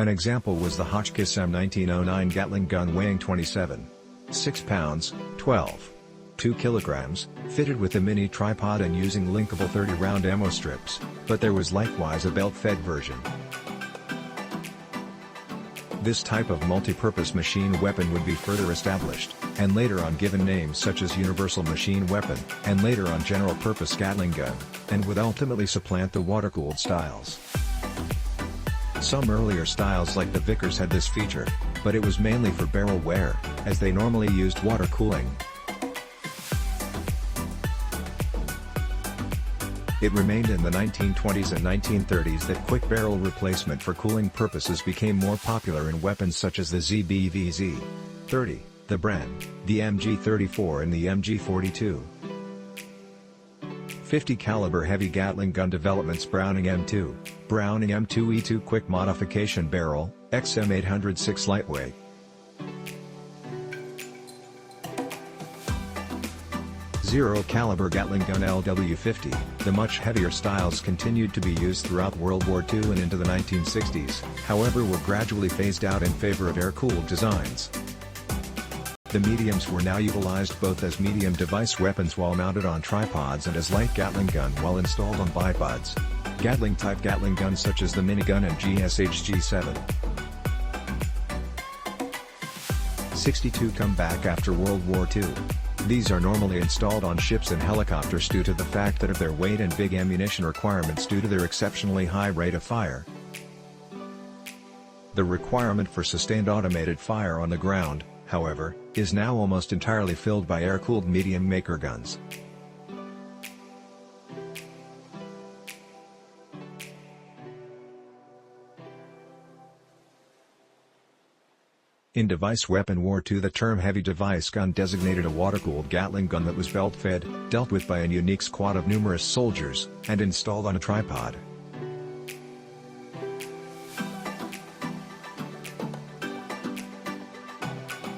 An example was the Hotchkiss M1909 Gatling gun weighing 27.6 pounds, 12.2 kilograms, fitted with a mini tripod and using linkable 30-round ammo strips, but there was likewise a belt-fed version. This type of multi-purpose machine weapon would be further established, and later on given names such as Universal Machine Weapon, and later on General-Purpose Gatling Gun, and would ultimately supplant the water-cooled styles. Some earlier styles like the Vickers had this feature, but it was mainly for barrel wear, as they normally used water cooling. It remained in the 1920s and 1930s that quick barrel replacement for cooling purposes became more popular in weapons such as the ZBVZ-30, the Bren, the MG34 and the MG42. 50 caliber heavy Gatling gun developments. Browning M2E2 Quick Modification Barrel, XM806 Lightweight. Zero caliber Gatling gun LW50. The much heavier styles continued to be used throughout World War II and into the 1960s, however were gradually phased out in favor of air-cooled designs. The mediums were now utilized both as medium device weapons while mounted on tripods and as light Gatling gun while installed on bipods. Gatling-type Gatling guns such as the minigun and GSH-G7. 62 come back after World War II. These are normally installed on ships and helicopters due to the fact that of their weight and big ammunition requirements due to their exceptionally high rate of fire. The requirement for sustained automated fire on the ground, however, is now almost entirely filled by air-cooled medium maker guns. In device weapon war II, the term heavy device gun designated a water-cooled Gatling gun that was belt-fed, dealt with by a unique squad of numerous soldiers, and installed on a tripod.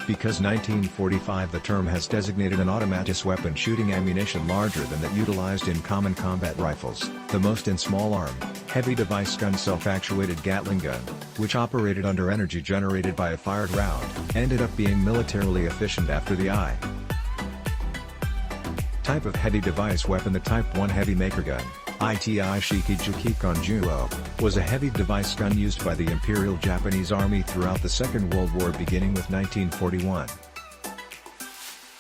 Because 1945 the term has designated an automatic weapon shooting ammunition larger than that utilized in common combat rifles, the most in small arm, heavy device gun self-actuated Gatling gun, which operated under energy generated by a fired round, ended up being militarily efficient after the I. Type of heavy device weapon. The Type 1 heavy maker gun, ITI Shikijuki Konjuo, was a heavy device gun used by the Imperial Japanese Army throughout the Second World War beginning with 1941.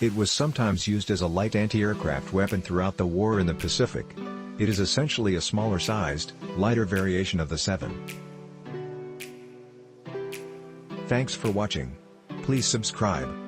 It was sometimes used as a light anti-aircraft weapon throughout the war in the Pacific. It is essentially a smaller sized, lighter variation of the 7. Thanks for watching. Please subscribe.